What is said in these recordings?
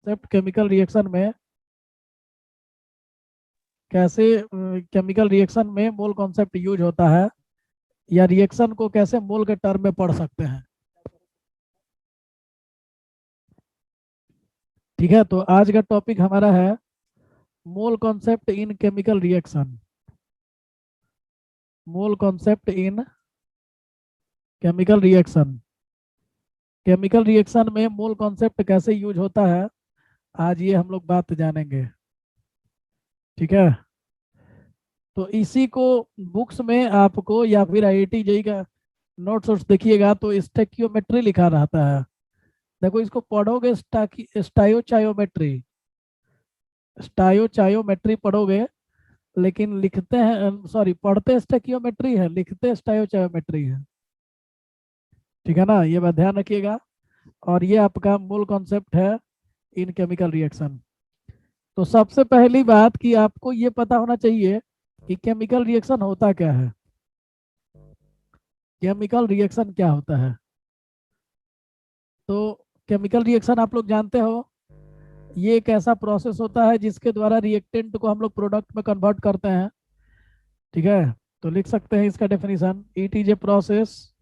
Concept chemical reaction में कैसे, chemical reaction में मोल कॉन्सेप्ट यूज होता है, या रिएक्शन को कैसे मोल के टर्म में पढ़ सकते हैं। ठीक है, तो आज का टॉपिक हमारा है mole concept in chemical reaction. Mole concept in chemical reaction. Chemical reaction में मोल कॉन्सेप्ट कैसे यूज होता है, आज ये हम लोग बात जानेंगे। ठीक है, तो इसी को बुक्स में आपको या फिर आईआईटी जेईई का नोट्स देखिएगा तो स्टेक्योमेट्री लिखा रहता है। देखो इसको पढ़ोगे स्टायोचायोमेट्री, स्टायोचायोमेट्री पढ़ोगे, लेकिन लिखते हैं, सॉरी, पढ़ते स्टेक्योमेट्री है, लिखते स्टायोचायोमेट्री है। ठीक है ना, ये बात ध्यान रखिएगा। और ये आपका मूल कॉन्सेप्ट है इन केमिकल रिएक्शन। तो सबसे पहली बात कि आपको ये पता होना चाहिए कि केमिकल रिएक्शन होता क्या है। केमिकल रिएक्शन क्या होता है? तो केमिकल रिएक्शन आप लोग जानते हो, ये एक ऐसा प्रोसेस होता है जिसके द्वारा रिएक्टेंट को हम लोग प्रोडक्ट में कन्वर्ट करते हैं। ठीक है, तो लिख सकते हैं इसका definition, it is a process,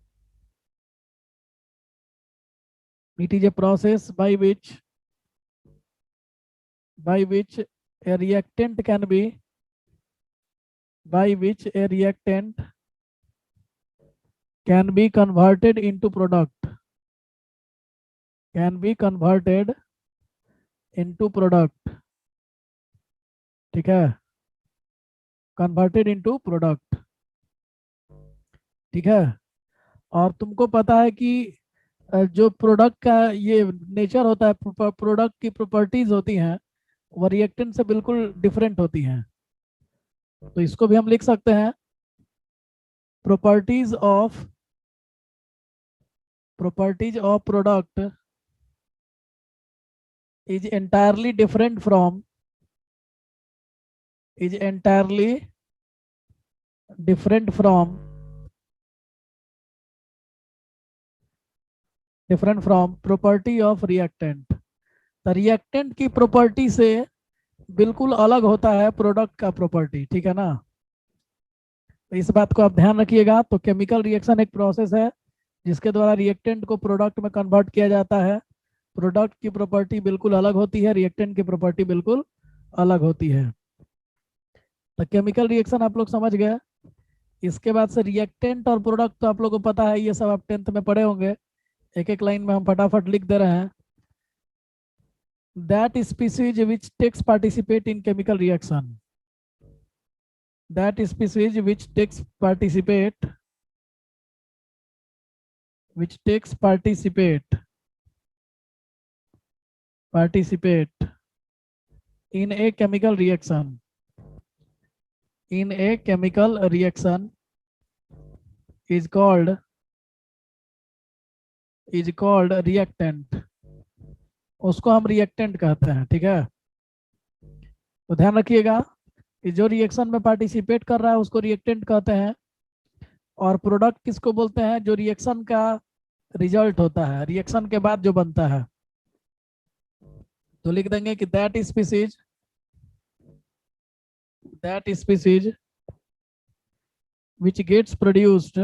it is a process by which a reactant can be by which a reactant can be converted into product, can be converted into product। ठीक है, कन्वर्टेड इनटू प्रोडक्ट। ठीक है, और तुमको पता है कि जो प्रोडक्ट का ये नेचर होता है, प्रोडक्ट की प्रॉपर्टीज होती हैं, वो रिएक्टेंट से बिल्कुल डिफरेंट होती हैं। तो इसको भी हम लिख सकते हैं, properties of product is entirely different from is entirely different from property of reactant। तो रिएक्टेंट की प्रॉपर्टी से बिल्कुल अलग होता है प्रोडक्ट का प्रॉपर्टी। ठीक है ना, तो इस बात को आप ध्यान रखिएगा। तो केमिकल रिएक्शन एक प्रोसेस है जिसके द्वारा रिएक्टेंट को प्रोडक्ट में कन्वर्ट किया जाता है। प्रोडक्ट की प्रॉपर्टी बिल्कुल अलग होती है, रिएक्टेंट की प्रॉपर्टी बिल्कुल अलग होती है। तो केमिकल रिएक्शन आप लोग समझ गए। इसके बाद से रिएक्टेंट और प्रोडक्ट तो आप लोगों को पता है, ये सब आप 10th में पढ़े होंगे। एक एक लाइन में हम फटाफट लिख दे रहे हैं। That species which takes participate in chemical reaction, that species which takes participate in a chemical reaction is called reactant। उसको हम रिएक्टेंट कहते हैं। ठीक है, तो ध्यान रखिएगा कि जो रिएक्शन में पार्टिसिपेट कर रहा है उसको रिएक्टेंट कहते हैं। और प्रोडक्ट किसको बोलते हैं? जो रिएक्शन का रिजल्ट होता है, रिएक्शन के बाद जो बनता है। तो लिख देंगे कि that species which gets produced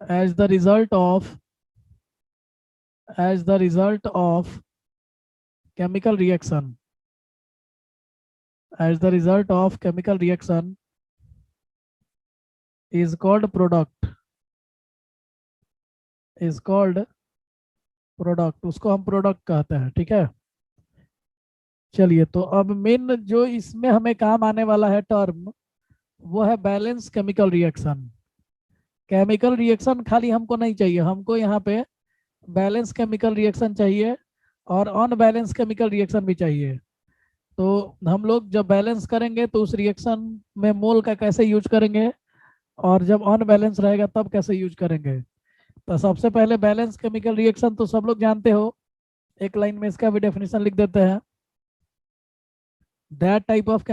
as the result of chemical reaction is called product, उसको हम प्रोडक्ट कहते हैं। ठीक है, चलिए, तो अब मेन जो इसमें हमें काम आने वाला है टर्म, वो है balance chemical reaction. Chemical reaction खाली हमको नहीं चाहिए, हमको यहाँ पे बैलेंस केमिकल रिएक्शन चाहिए और अनबैलेंस केमिकल रिएक्शन भी चाहिए। तो हम लोग जब बैलेंस करेंगे तो उस रिएक्शन में मोल का कैसे यूज करेंगे, और जब अनबैलेंस रहेगा तब कैसे यूज करेंगे। तो सबसे पहले बैलेंस केमिकल रिएक्शन तो सब लोग जानते हो, एक लाइन में इसका भी डेफिनेशन लिख देते हैं। that type of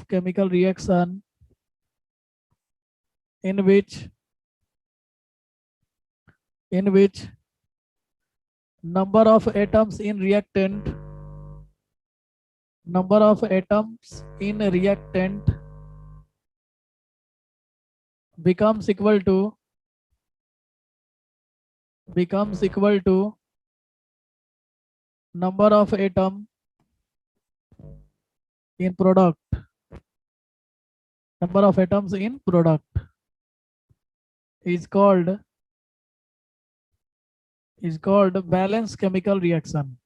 chemical reaction in which in which number of atoms in reactant becomes equal to number of atom in product, number of atoms in product is called balance chemical reaction.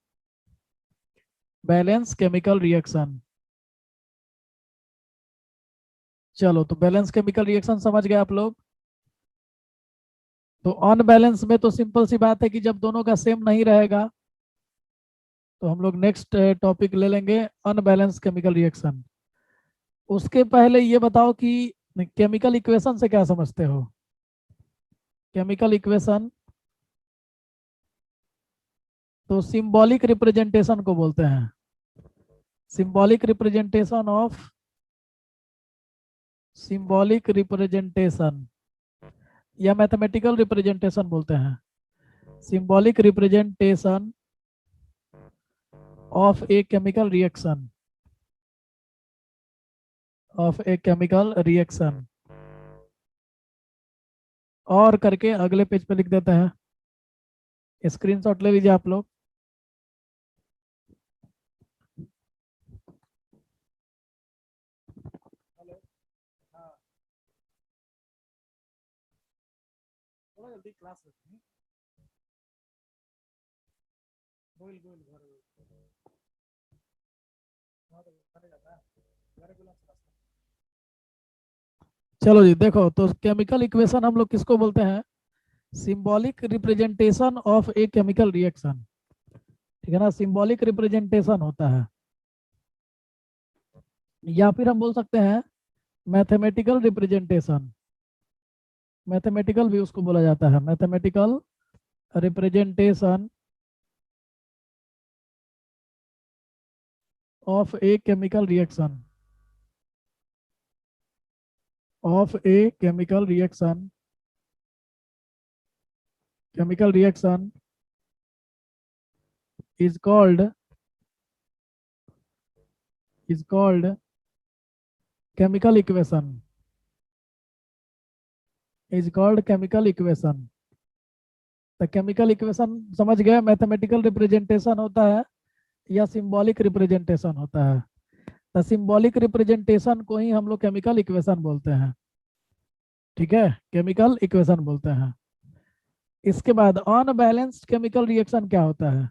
Balance chemical reaction. चलो, तो balance chemical reaction समझ गए आप लोग। तो unbalance में तो simple सी बात है कि जब दोनों का सेम नहीं रहेगा तो हम लोग नेक्स्ट टॉपिक ले लेंगे अनबैलेंस केमिकल रिएक्शन। उसके पहले ये बताओ कि केमिकल इक्वेशन से क्या समझते हो? केमिकल इक्वेशन तो सिंबॉलिक रिप्रेजेंटेशन को बोलते हैं। सिंबॉलिक रिप्रेजेंटेशन या मैथमेटिकल रिप्रेजेंटेशन बोलते हैं। Symbolic representation of a chemical reaction और करके अगले पेज पे लिख देते हैं। स्क्रीनशॉट ले लीजिए आप लोग। थोड़ा जल्दी क्लास रखिए। चलो जी, देखो तो केमिकल इक्वेशन हम लोग किसको बोलते हैं? Symbolic representation of a chemical reaction. ठीक है ना, सिंबॉलिक रिप्रेजेंटेशन होता है, या फिर हम बोल सकते हैं मैथमेटिकल रिप्रेजेंटेशन। मैथमेटिकल भी उसको बोला जाता है, mathematical representation of a chemical reaction, chemical reaction is called chemical equation, तो केमिकल इक्वेशन समझ गए, मैथमेटिकल रिप्रेजेंटेशन होता है या सिंबॉलिक रिप्रेजेंटेशन होता है। तो सिंबॉलिक रिप्रेजेंटेशन को ही हम लोग केमिकल इक्वेशन बोलते हैं। ठीक है, केमिकल इक्वेशन बोलते हैं। इसके बाद अनबैलेंस्ड केमिकल रिएक्शन क्या होता है?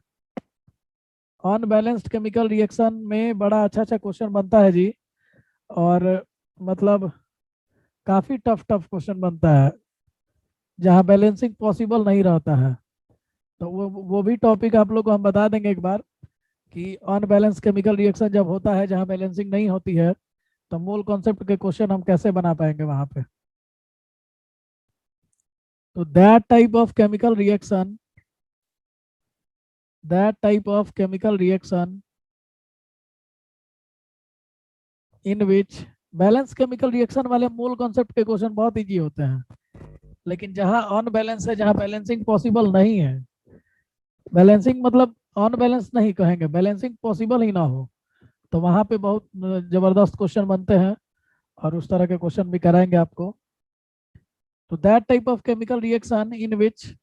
अनबैलेंस्ड केमिकल रिएक्शन में बड़ा अच्छा क्वेश्चन बनता है जी, और मतलब काफी टफ क्वेश्चन बनता है जहां बैलेंसिंग पॉसिबल नहीं रहता है। तो वो भी टॉपिक आप लोग को हम बता देंगे एक बार कि अनबैलेंस केमिकल रिएक्शन जब होता है जहां बैलेंसिंग नहीं होती है तो मूल कॉन्सेप्ट के क्वेश्चन हम कैसे बना पाएंगे वहां पे। तो that type of chemical reaction in which balance chemical reaction वाले मूल कॉन्सेप्ट के क्वेश्चन बहुत इजी होते हैं, लेकिन जहां अनबैलेंस है, जहां बैलेंसिंग पॉसिबल नहीं है, बैलेंसिंग मतलब अनबैलेंस नहीं कहेंगे, बैलेंसिंग पॉसिबल ही ना हो, तो वहां पे बहुत जबरदस्त क्वेश्चन बनते हैं और उस तरह के क्वेश्चन भी कराएंगे आपको। तो that type of chemical reaction in which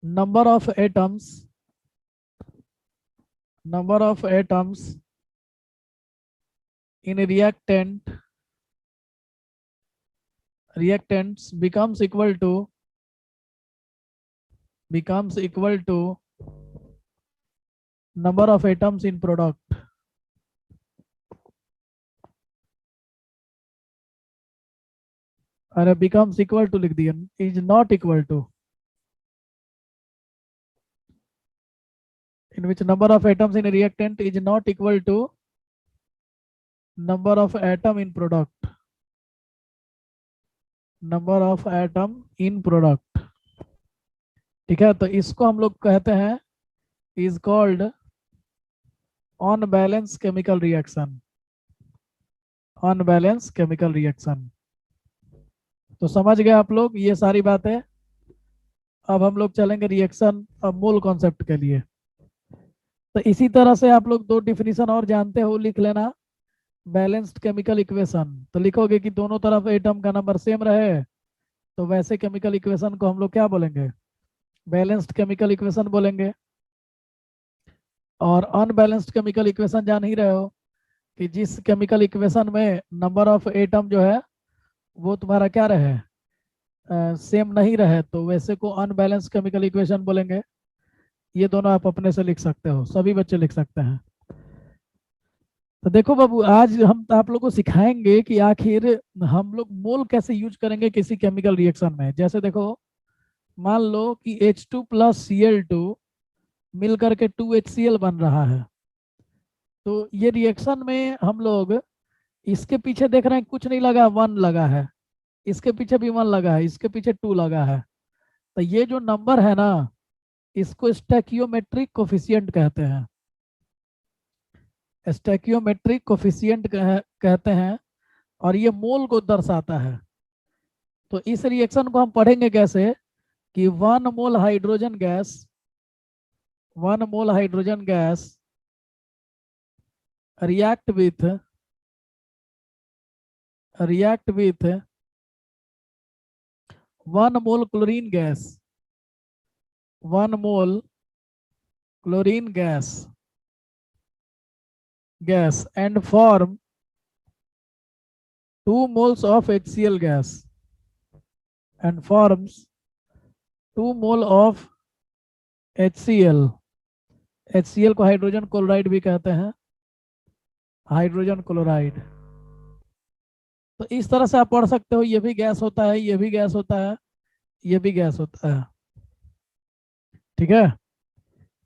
number of atoms in a reactants becomes equal to number of atoms in product। अरे becomes equal to लिख दिया, is not equal to, in which number of atoms in a reactant is not equal to number of atom in product, ठीक है। तो इसको हम लोग कहते हैं is called unbalanced chemical reaction, तो समझ गए आप लोग ये सारी बातें। अब हम लोग चलेंगे रिएक्शन अब मोल कॉन्सेप्ट के लिए। तो इसी तरह से आप लोग दो डिफिनीशन और जानते हो, लिख लेना। बैलेंस्ड केमिकल इक्वेशन, तो लिखोगे कि दोनों तरफ एटम का नंबर सेम रहे, तो वैसे केमिकल इक्वेशन को हम लोग क्या बोलेंगे? बैलेंस्ड केमिकल इक्वेशन बोलेंगे। और अनबैलेंस्ड केमिकल इक्वेशन जान ही रहे हो कि जिस केमिकल इक्वेशन में नंबर ऑफ एटम जो है वो तुम्हारा क्या रहे, सेम नहीं रहे, तो वैसे को अनबैलेंस केमिकल इक्वेशन बोलेंगे। ये दोनों आप अपने से लिख सकते हो, सभी बच्चे लिख सकते हैं। तो देखो बाबू, आज हम आप लोगों को सिखाएंगे कि आखिर हम लोग मोल कैसे यूज करेंगे किसी केमिकल रिएक्शन में। जैसे देखो, मान लो कि H2 प्लस Cl2 मिल करके 2HCl बन रहा है। तो ये रिएक्शन में हम लोग इसके पीछे देख रहे हैं कुछ नहीं लगा, 1 लगा है, इसके पीछे भी 1 लगा है, इसके पीछे 2 लगा है। तो ये जो नंबर है ना, इसको स्टैकियोमेट्रिक कोफिशिएंट कहते हैं। स्टैकियोमेट्रिक कोफिशिएंट कहते हैं, और ये मोल को दर्शाता है। तो इस रिएक्शन को हम पढ़ेंगे कैसे कि 1 मोल hydrogen gas, 1 mole hydrogen gas react with 1 mole chlorine gas, 1 mole chlorine gas and form 2 moles of HCl gas, and forms 2 mole of HCl। HCl को हाइड्रोजन क्लोराइड भी कहते हैं, हाइड्रोजन क्लोराइड। तो इस तरह से आप पढ़ सकते हो, ये भी गैस होता है, ये भी गैस होता है, ये भी गैस होता है। ठीक है।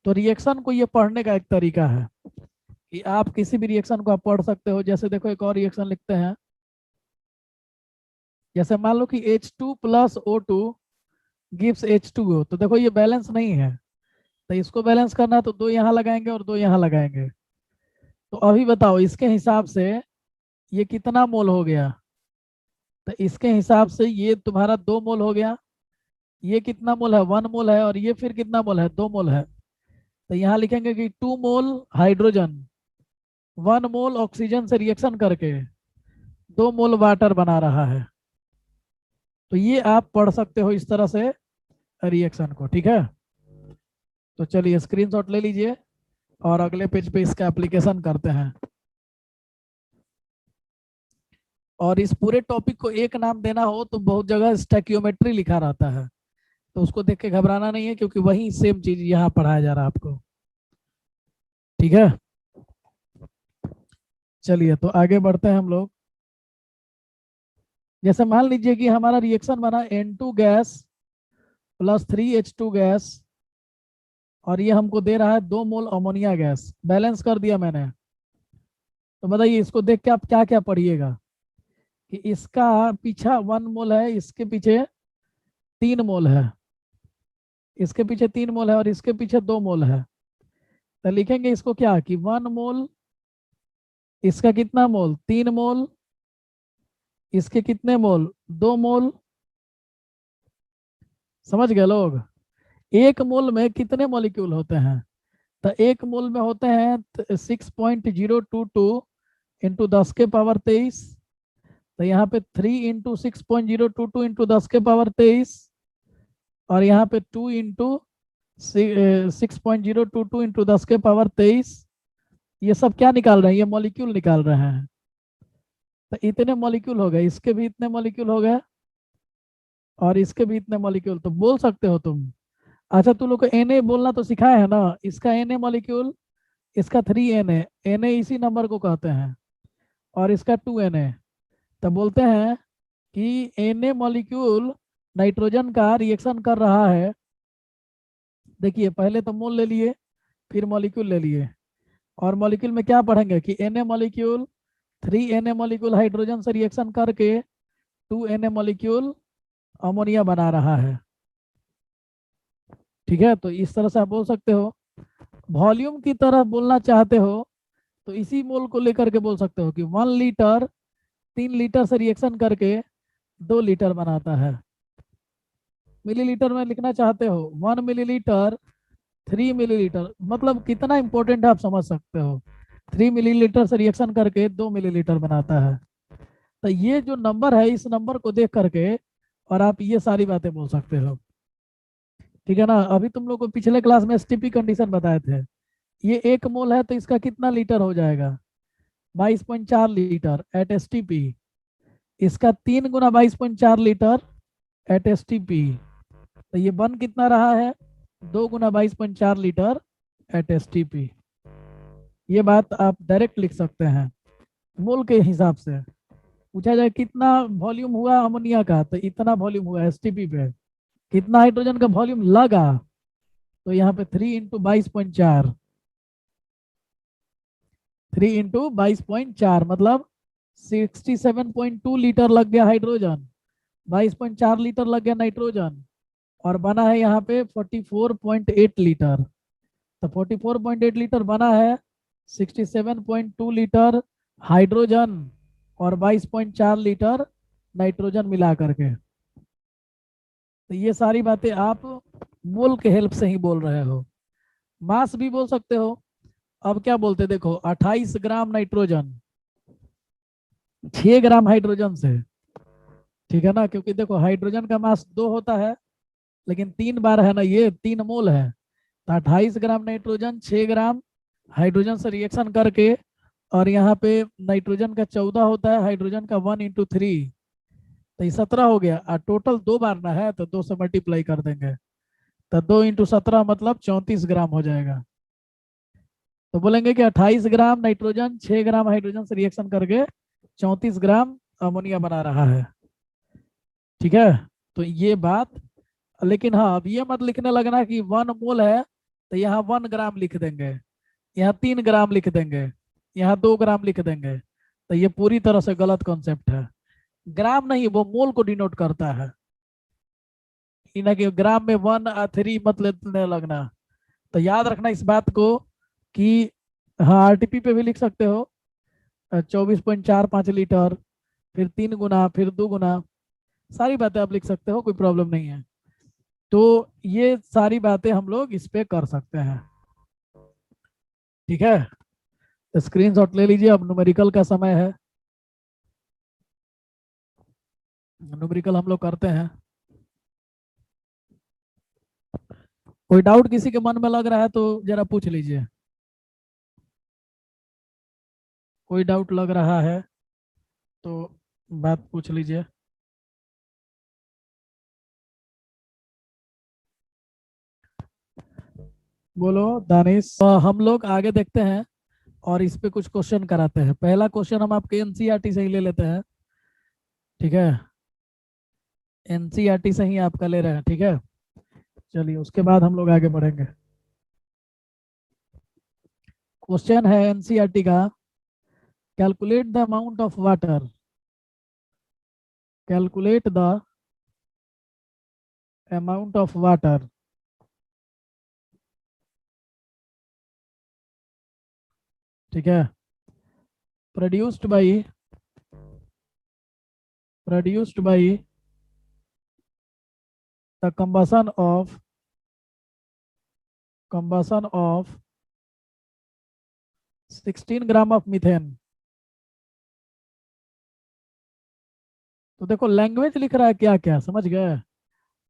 तो रिएक्शन को ये पढ़ने का एक तरीका है कि आप किसी भी रिएक्शन को आप पढ़ सकते हो। जैसे देखो, एक और रिएक्शन लिखते हैं। जैसे मान लो कि H2 plus O2 gives H2O, तो देखो ये बैलेंस नहीं है, तो इसको बैलेंस करना है तो 2 यहाँ लगाएंगे और 2 यहाँ लगाएंगे। तो अभी बताओ इसके हिसाब से ये कितना मोल हो गया? तो इसके हिसाब से ये तुम्हारा 2 मोल हो गया। ये कितना मोल है? 1 मोल है। और ये फिर कितना मोल है? 2 मोल है। तो यहाँ लिखेंगे कि 2 मोल हाइड्रोजन 1 मोल ऑक्सीजन से रिएक्शन करके 2 मोल वाटर बना रहा है। तो ये आप पढ़ सकते हो इस तरह से रिएक्शन को। ठीक है। तो चलिए स्क्रीनशॉट ले लीजिए और अगले पेज पे इसका एप्लीकेशन करते हैं। और इस पूरे टॉपिक को एक नाम देना हो तो बहुत जगह स्टैकियोमेट्री लिखा रहता है, तो उसको देख के घबराना नहीं है, क्योंकि वही सेम चीज यहाँ पढ़ाया जा रहा है आपको। ठीक है। चलिए तो आगे बढ़ते हैं हम लोग। जैसे मान लीजिए कि हमारा रिएक्शन बना N2 gas plus 3H2 gas, और ये हमको दे रहा है 2 मोल अमोनिया गैस। बैलेंस कर दिया मैंने। तो बताइए इसको देख के आप क्या क्या पढ़िएगा कि इसका पीछा 1 मोल है, इसके पीछे 3 मोल है, इसके पीछे 3 मोल है, और इसके पीछे 2 मोल है। तो लिखेंगे इसको क्या कि 1 मोल, इसका कितना मोल? 3 मोल, इसके कितने मोल? 2 मोल। समझ गए लोग? 1 मोल में कितने मॉलिक्यूल होते हैं? तो 1 मोल में होते हैं 6.022 इंटू 10 के पावर 23। तो यहाँ पे 3 इंटू 6.022 इंटू 10 के पावर 23, और यहाँ पे 2 इंटू 6.022 इंटू 10 के पावर 23। ये सब क्या निकाल रहे हैं? ये मॉलिक्यूल निकाल रहे हैं। तो इतने मॉलिक्यूल हो गए, इसके भी इतने मॉलिक्यूल हो गए, और इसके भी इतने मॉलिक्यूल। तो बोल सकते हो तुम। अच्छा, तुम लोग को Na बोलना तो सिखाया है ना? इसका Na मॉलिक्यूल, इसका 3Na, Na इसी नंबर को कहते हैं, और इसका 2Na। तो बोलते हैं कि Na मॉलिक्यूल नाइट्रोजन का रिएक्शन कर रहा है। देखिए पहले तो मोल ले लिए, फिर मॉलिक्यूल ले लिए, और मॉलिक्यूल में क्या पढ़ेंगे कि Na molecule 3Na molecule hydrogen से रिएक्शन करके 2Na मॉलिक्यूल अमोनिया बना रहा है। ठीक है। तो इस तरह से आप बोल सकते हो। वॉल्यूम की तरह बोलना चाहते हो तो इसी मोल को लेकर के बोल सकते हो कि 1 लीटर 3 लीटर से रिएक्शन करके 2 लीटर बनाता है। मिलीलीटर में लिखना चाहते हो 1 मिलीलीटर 3 मिलीलीटर, मतलब कितना इंपॉर्टेंट है आप समझ सकते हो। 3 मिलीलीटर से रिएक्शन करके 2 मिलीलीटर बनाता है। तो ये जो नंबर है, इस नंबर को देख करके और आप ये सारी बातें बोल सकते हो। ठीक है ना। अभी तुम लोग को पिछले क्लास में एसटीपी कंडीशन बताए थे। ये 1 मोल है तो इसका कितना लीटर हो जाएगा? 22.4 लीटर एट एसटीपी। इसका 3 गुना 22.4 लीटर एट एसटीपी। तो ये बन कितना रहा है? 2 गुना 22.4 लीटर एट एसटीपी। ये बात आप डायरेक्ट लिख सकते हैं मोल के हिसाब से। पूछा जाए कितना वॉल्यूम हुआ अमोनिया का, तो इतना वॉल्यूम हुआ एसटीपी पे। कितना हाइड्रोजन का वॉल्यूम लगा, तो यहाँ पे 3 × 22.4। 3 × 22.4 मतलब 67.2 लीटर लग गया हाइड्रोजन। 22.4 लीटर लग गया नाइट्रोजन। और बना है यहाँ पे 44.8 लीटर। तो 44.8 लीटर बना है। 67.2 लीटर हाइड्रोजन और 22.4 लीटर नाइट्रोजन मिला करके। तो ये सारी बातें आप मोल के हेल्प से ही बोल रहे हो। मास भी बोल सकते हो। अब क्या बोलते देखो, 28 ग्राम नाइट्रोजन 6 ग्राम हाइड्रोजन से। ठीक है ना, क्योंकि देखो हाइड्रोजन का मास 2 होता है, लेकिन 3 बार है ना, ये 3 मोल है। तो 28 ग्राम नाइट्रोजन 6 ग्राम हाइड्रोजन से रिएक्शन करके, और यहाँ पे नाइट्रोजन का 14 होता है, हाइड्रोजन का 1 × 3, तो ये 17 हो गया। और टोटल 2 बार ना है तो 2 से मल्टीप्लाई कर देंगे। तो 2 × 17 मतलब 34 ग्राम हो जाएगा। तो बोलेंगे कि 28 ग्राम नाइट्रोजन 6 ग्राम हाइड्रोजन से रिएक्शन करके 34 ग्राम अमोनिया बना रहा है। ठीक है। तो ये बात, लेकिन हाँ अब ये मत लिखने लगना कि 1 मोल है तो यहाँ 1 ग्राम लिख देंगे, यहाँ 3 ग्राम लिख देंगे, यहाँ 2 ग्राम लिख देंगे। तो ये पूरी तरह से गलत कॉन्सेप्ट है। ग्राम नहीं, वो मोल को डिनोट करता है। ये ना कि ग्राम में 1 3 मत लेने लगना। तो याद रखना इस बात को कि हाँ आरटीपी पे भी लिख सकते हो 24.45 लीटर, फिर 3 गुना, फिर 2 गुना, सारी बातें आप लिख सकते हो, कोई प्रॉब्लम नहीं है। तो ये सारी बातें हम लोग इस पे कर सकते हैं। ठीक है, तो स्क्रीनशॉट ले लीजिए। अब न्यूमेरिकल का समय है। न्यूमेरिकल हम लोग करते हैं। कोई डाउट किसी के मन में लग रहा है तो जरा पूछ लीजिए। कोई डाउट लग रहा है तो बात पूछ लीजिए। बोलो दानिश। हम लोग आगे देखते हैं और इस पे कुछ क्वेश्चन कराते हैं। पहला क्वेश्चन हम आपके एनसीईआरटी से ही ले लेते हैं। ठीक है, एनसीईआरटी से ही आपका ले रहे हैं। ठीक है, चलिए उसके बाद हम लोग आगे बढ़ेंगे। क्वेश्चन है एनसीईआरटी का, calculate the amount of water, calculate the amount of water. ठीक है, produced by, produced by the combustion of 16 gram of methane. तो देखो लैंग्वेज लिख रहा है क्या क्या, समझ गए।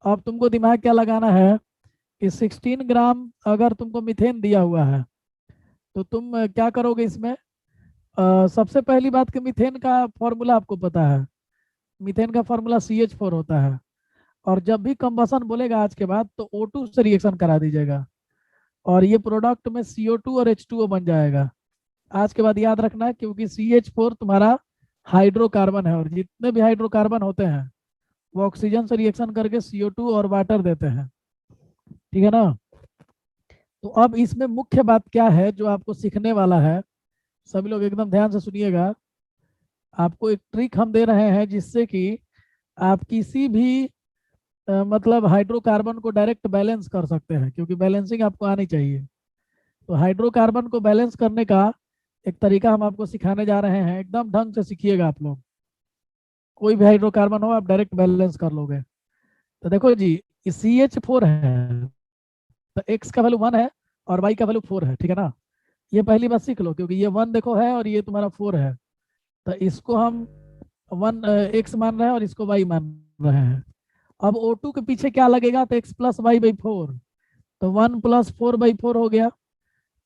अब तुमको दिमाग क्या लगाना है कि 16 ग्राम अगर तुमको मीथेन दिया हुआ है तो तुम क्या करोगे इसमें। सबसे पहली बात कि मीथेन का फॉर्मूला आपको पता है। मीथेन का फॉर्मूला CH4 होता है। और जब भी कंबसन बोलेगा आज के बाद तो O2 से रिएक्शन करा दीजिएगा, और ये प्रोडक्ट में CO2 और H2O बन जाएगा। आज के बाद याद रखना, क्योंकि CH4 तुम्हारा हाइड्रोकार्बन है, और जितने भी हाइड्रोकार्बन होते हैं वो ऑक्सीजन से रिएक्शन करके CO2 और वाटर देते हैं। ठीक है ना। तो अब इसमें मुख्य बात क्या है जो आपको सीखने वाला है, सभी लोग एकदम ध्यान से सुनिएगा। आपको एक ट्रिक हम दे रहे हैं जिससे कि आप किसी भी मतलब हाइड्रोकार्बन को डायरेक्ट बैलेंस कर सकते हैं, क्योंकि बैलेंसिंग आपको आनी चाहिए। तो हाइड्रोकार्बन को बैलेंस करने का एक तरीका हम आपको सिखाने जा रहे हैं, एकदम ढंग से सीखिएगा आप लोग। कोई भी हाइड्रोकार्बन हो आप डायरेक्ट बैलेंस कर लोगे। तो देखो जी, CH4 है, तो x का वैल्यू 1 है और y का वैल्यू 4 है, ठीक है ना। ये पहली बात सीख लो, क्योंकि ये 1 देखो है और ये तुम्हारा 4 है। तो इसको हम 1 x मान रहे हैं और इसको y मान रहे हैं। अब O2 के पीछे क्या लगेगा, तो x प्लस वाई बाई 4, तो 1 + 4/4 हो गया।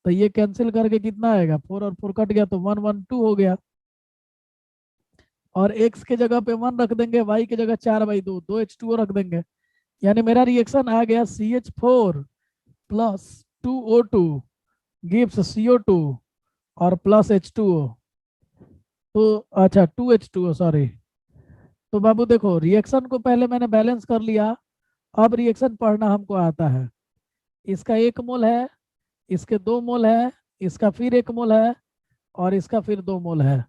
तो ये कैंसिल करके कितना आएगा, 4 और 4 कट गया, तो 1 1 2 हो गया। और x के जगह पे 1 रख देंगे, y की जगह 4/2, 2H2O रख देंगे। यानी मेरा रिएक्शन आ गया CH4 + 2O2 गिव्स CO2 और प्लस H2O। तो अच्छा 2H2O, सॉरी। तो बाबू देखो, रिएक्शन को पहले मैंने बैलेंस कर लिया। अब रिएक्शन पढ़ना हमको आता है। इसका 1 मोल है, इसके 2 मोल है, इसका फिर 1 मोल है, और इसका फिर 2 मोल है।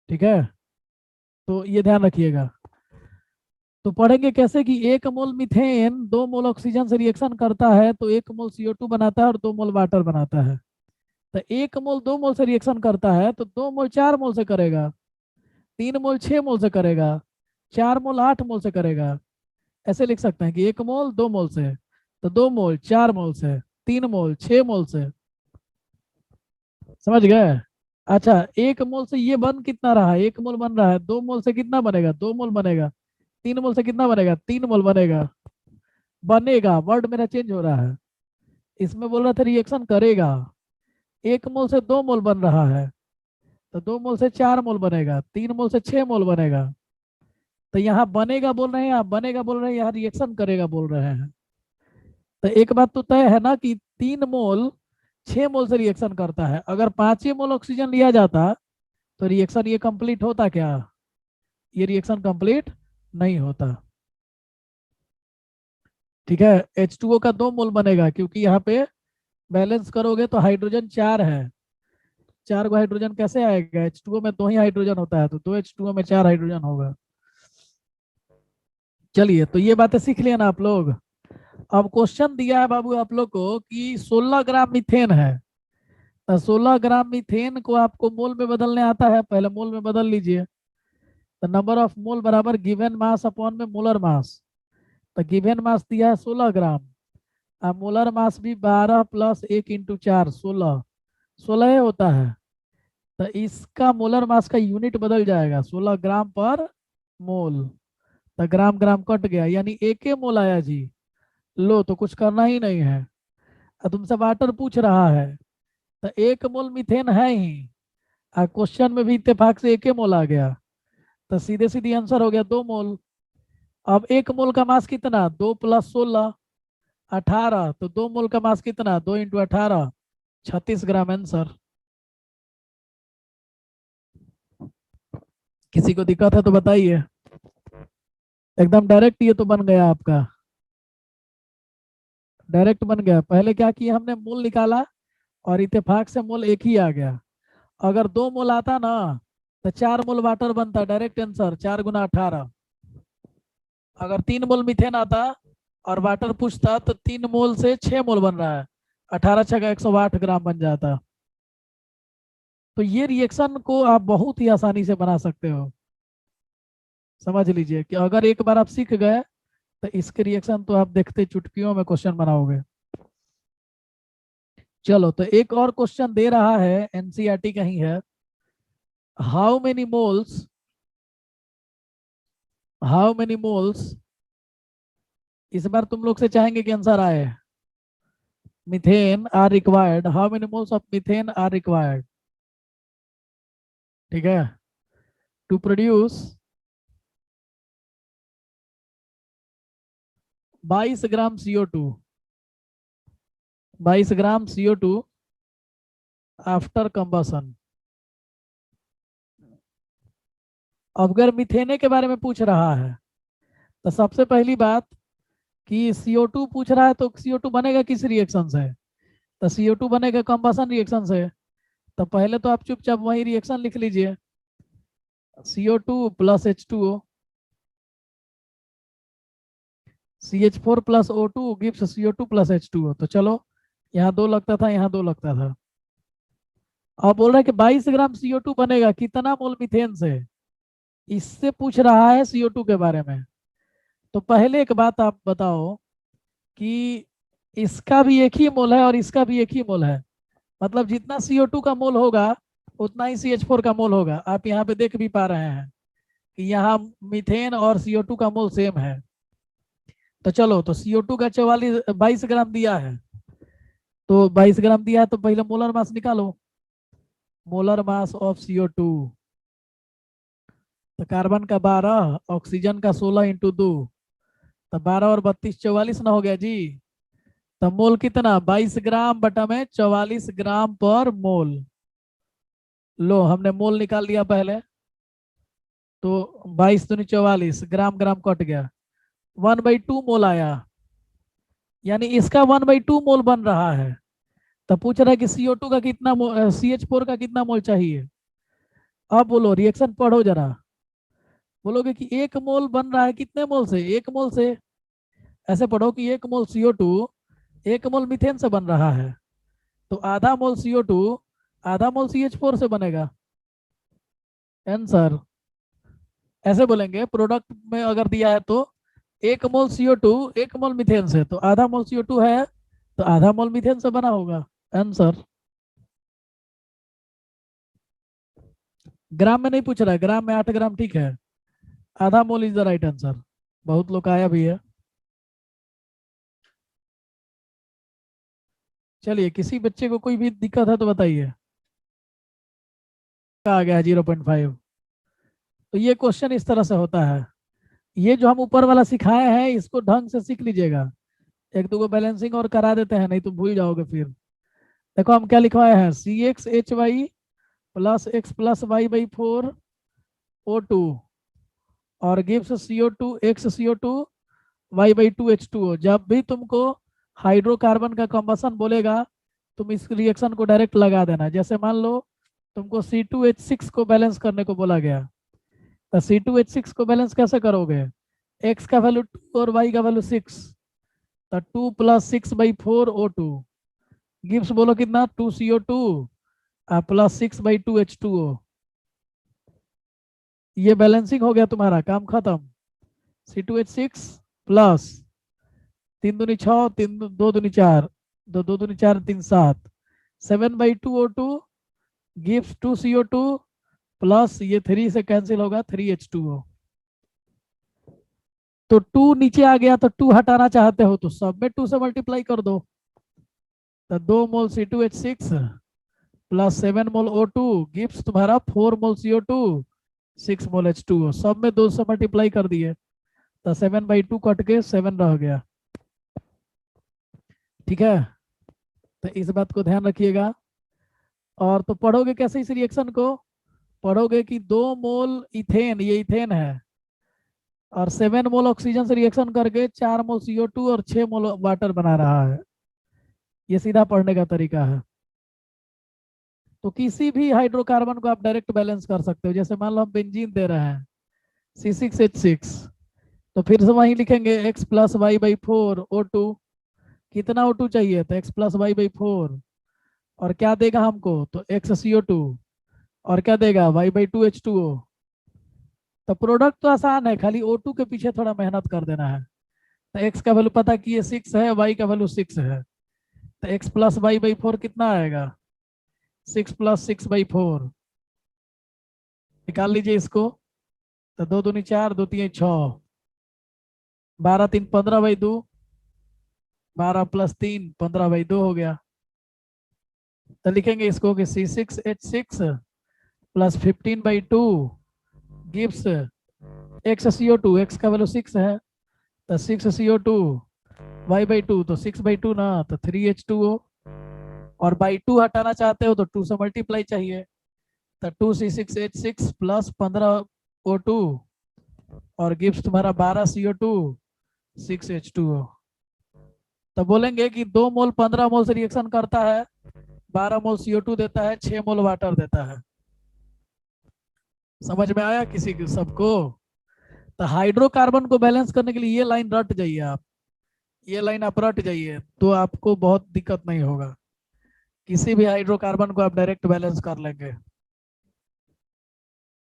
ठीक है, तो ये ध्यान रखिएगा। तो पढ़ेंगे कैसे कि 1 मोल मीथेन 2 मोल ऑक्सीजन से रिएक्शन करता है, तो 1 मोल CO2 बनाता है और 2 मोल वाटर बनाता है। तो 1 मोल 2 मोल से रिएक्शन करता है, तो 2 मोल 4 मोल से करेगा, 3 मोल 6 मोल से करेगा, 4 मोल 8 मोल से करेगा। ऐसे लिख सकते हैं कि 1 मोल 2 मोल से, तो 2 मोल 4 मोल से, 3 मोल 6 मोल से। समझ गए। अच्छा, 1 मोल से ये बन कितना रहा, 1 मोल बन रहा है। 2 मोल से कितना बनेगा, 2 मोल बनेगा। 3 मोल से कितना बनेगा, 3 मोल बनेगा। बनेगा वर्ड मेरा चेंज हो रहा है। इसमें बोल रहा था रिएक्शन करेगा। 1 मोल से 2 मोल बन रहा है, तो 2 मोल से 4 मोल बनेगा, 3 मोल से 6 मोल बनेगा। तो यहाँ बनेगा बोल रहे हैं, यहाँ बनेगा बोल रहे हैं, यहाँ रिएक्शन करेगा बोल रहे हैं। तो एक बात तो तय है ना कि 3 मोल 6 मोल से रिएक्शन करता है। अगर 5 मोल ऑक्सीजन लिया जाता तो रिएक्शन ये कंप्लीट होता क्या, ये रिएक्शन कंप्लीट नहीं होता। ठीक है, H2O का 2 मोल बनेगा, क्योंकि यहाँ पे बैलेंस करोगे तो हाइड्रोजन 4 है। 4 गो हाइड्रोजन कैसे आएगा, H2O में 2 ही हाइड्रोजन होता है, तो 2H2O में 4 हाइड्रोजन होगा। चलिए, तो ये बातें सीख लिया ना आप लोग। अब क्वेश्चन दिया है बाबू आप लोग को कि 16 ग्राम मीथेन है। तो 16 ग्राम मीथेन को आपको मोल में बदलने आता है, पहले मोल में बदल लीजिए। तो नंबर ऑफ मोल बराबर गिवन मास अपॉन में मोलर मास। तो गिवन मास दिया है 16 ग्राम, अब मोलर मास भी 12 + 1 × 4 16, 16 होता है। तो इसका मोलर मास का यूनिट बदल जाएगा, 16 ग्राम पर मोल। तो ग्राम ग्राम कट गया, यानी 1 मोल आया जी। लो, तो कुछ करना ही नहीं है। अब तुमसे वाटर पूछ रहा है, तो 1 मोल मीथेन है ही, क्वेश्चन में भी इत्तेफाक से 1 मोल आ गया। तो सीधे सीधे आंसर हो गया 2 मोल। अब 1 मोल का मास कितना, 2 + 16 18, तो 2 मोल का मास कितना, 2 × 18 36 ग्राम आंसर। किसी को दिक्कत है तो बताइए। एकदम डायरेक्ट ये तो बन गया आपका, डायरेक्ट बन गया। पहले क्या किया हमने, मोल निकाला और इत्तेफाक से मोल एक ही आ गया। अगर 2 मोल आता ना, तो 4 मोल वाटर बनता, डायरेक्ट आंसर 4 × 18। अगर 3 मोल मीथेन आता और वाटर पूछता, तो 3 मोल से 6 मोल बन रहा है, 18 × 6 = 108 ग्राम बन जाता। तो ये रिएक्शन को आप बहुत ही आसानी से बना सकते हो। समझ लीजिए कि अगर एक बार आप सीख गए, तो इसके रिएक्शन तो आप देखते चुटकियों में क्वेश्चन बनाओगे। चलो, तो एक और क्वेश्चन दे रहा है, एनसीईआरटी का ही है। How many moles, how many moles, इस बार तुम लोग से चाहेंगे कि आंसर आए। Methane are required, how many moles of methane are required. ठीक है, to produce 22 gram CO2, 22 gram CO2 after combustion. अगर मीथेने के बारे में पूछ रहा है, तो सबसे पहली बात कि CO2 पूछ रहा है, तो CO2 बनेगा किस रिएक्शन से, तो CO2 बनेगा कंबसन रिएक्शन से। तो पहले तो आप चुपचाप वही रिएक्शन लिख लीजिए, CO2 + H2O, CH4 + O2 gives CO2 + H2O। तो चलो, यहाँ 2 लगता था, यहाँ 2 लगता था। अब बोल रहा है कि 22 ग्राम CO2 बनेगा कितना मोल मीथेन से, इससे पूछ रहा है CO2 के बारे में। तो पहले एक बात आप बताओ कि इसका भी एक ही मोल है और इसका भी एक ही मोल है, मतलब जितना CO2 का मोल होगा उतना ही CH4 का मोल होगा। आप यहाँ पे देख भी पा रहे हैं कि यहाँ मीथेन और CO2 का मोल सेम है। तो चलो, तो CO2 का 22 ग्राम दिया है, तो 22 ग्राम दिया है, तो पहले मोलर मास निकालो। मोलर मास ऑफ CO2, तो कार्बन का 12, ऑक्सीजन का 16 × 2, तो 12 और 32 44 ना हो गया जी। तो मोल कितना, 22 ग्राम बटा में 44 ग्राम पर मोल। लो, हमने मोल निकाल लिया पहले, तो 22 दूनी 44, ग्राम ग्राम कट गया, 1/2 मोल आया, यानी इसका 1/2 मोल बन रहा है। तो पूछ रहा है कि CO2 का कितना, CH4 का कितना मोल चाहिए। अब बोलो, रिएक्शन पढ़ो जरा। बोलोगे कि एक मोल बन रहा है कितने मोल से, एक मोल से। ऐसे पढ़ो कि एक मोल CO2 एक मोल मीथेन से बन रहा है, तो आधा मोल CO2 आधा मोल CH4 से बनेगा। आंसर ऐसे बोलेंगे, प्रोडक्ट में अगर दिया है तो एक मोल CO2 एक मोल मीथेन से, तो आधा मोल CO2 है तो आधा मोल मीथेन से बना होगा। आंसर ग्राम में नहीं पूछ रहा है, ग्राम में 8 ग्राम ठीक है, आधा mole is the right answer. बहुत लोग आया भी है। चलिए, किसी बच्चे को कोई भी दिक्कत है तो बताइए। आ गया है 0.5। तो ये क्वेश्चन इस तरह से होता है। ये जो हम ऊपर वाला सिखाए हैं इसको ढंग से सीख लीजिएगा। एक दो को बैलेंसिंग और करा देते हैं, नहीं तो भूल जाओगे फिर। देखो हम क्या लिखवाए हैं, CXHY plus X plus Y/4 O2 और गिव्स CO2 XCO2 Y/2H2O। जब भी तुमको हाइड्रोकार्बन का कॉम्बसन बोलेगा, तुम इस रिएक्शन को डायरेक्ट लगा देना। जैसे मान लो तुमको C2H6 को बैलेंस करने को बोला गया, तो C2H6 को बैलेंस कैसे करोगे, X का वैल्यू 2 और Y का वैल्यू 6, तो 2 + 6/4 O2 गिव्स, बोलो कितना, 2CO2 प्लस 6/2H2O। ये बैलेंसिंग हो गया, तुम्हारा काम खत्म। C2H6 प्लस 3 दूनी 6, 2 दूनी 4, 2 दूनी 4 3 7, 7/2O2 गिव्स 2CO2 प्लस ये 3 से कैंसिल होगा 3H2O। तो 2 नीचे आ गया, तो 2 हटाना चाहते हो तो सब में 2 से मल्टीप्लाई कर दो। तो 2 मोल C2H6 प्लस 7 मोल O2 गिव्स तुम्हारा 4 मोल CO2 6 मोल H2O। सब में 2 से मल्टीप्लाई कर दिए, तो 7/2 कट के 7 रह गया। ठीक है, तो इस बात को ध्यान रखिएगा। और तो पढ़ोगे कैसे इस रिएक्शन को, पढ़ोगे कि 2 मोल इथेन, ये इथेन है, और 7 मोल ऑक्सीजन से रिएक्शन करके 4 मोल CO2 और 6 मोल वाटर बना रहा है। ये सीधा पढ़ने का तरीका है। तो किसी भी हाइड्रोकार्बन को आप डायरेक्ट बैलेंस कर सकते हो। जैसे मान लो हम बेंजीन दे रहे हैं C6H6, तो फिर से वहीं लिखेंगे X प्लस Y/4 O2। कितना O2 चाहिए, तो X प्लस Y/4, और क्या देगा हमको, तो XCO2, और क्या देगा Y/2H2O। तो प्रोडक्ट तो आसान है, खाली O2 के पीछे थोड़ा मेहनत कर देना है। तो X का वैल्यू पता कि ये 6 है, Y का वैल्यू 6 है, तो X प्लस Y/4 कितना आएगा, 6 + 6/4। निकाल लीजिए इसको। तो 2 दूनी 4, 2 3 6, 12 3 15/2, 12 + 3 15/2 हो गया। तो लिखेंगे इसको कि C6H6 plus 15/2 gives XCO2, X का वैल्यू 6 है, तो 6CO2 Y/2, तो 6/2 ना, तो 3H2O। और बाई 2 हटाना चाहते हो तो 2 से मल्टीप्लाई चाहिए, तो 2C6H6 प्लस 15O2 और गिव्स तुम्हारा 12CO2 6H2O। तो बोलेंगे कि 2 मोल 15 मोल से रिएक्शन करता है, 12 मोल CO2 देता है, 6 मोल वाटर देता है। समझ में आया किसी को, सबको। तो हाइड्रोकार्बन को बैलेंस करने के लिए ये लाइन रट जाइए आप, ये लाइन आप रट जाइए, तो आपको बहुत दिक्कत नहीं होगा। किसी भी हाइड्रोकार्बन को आप डायरेक्ट बैलेंस कर लेंगे।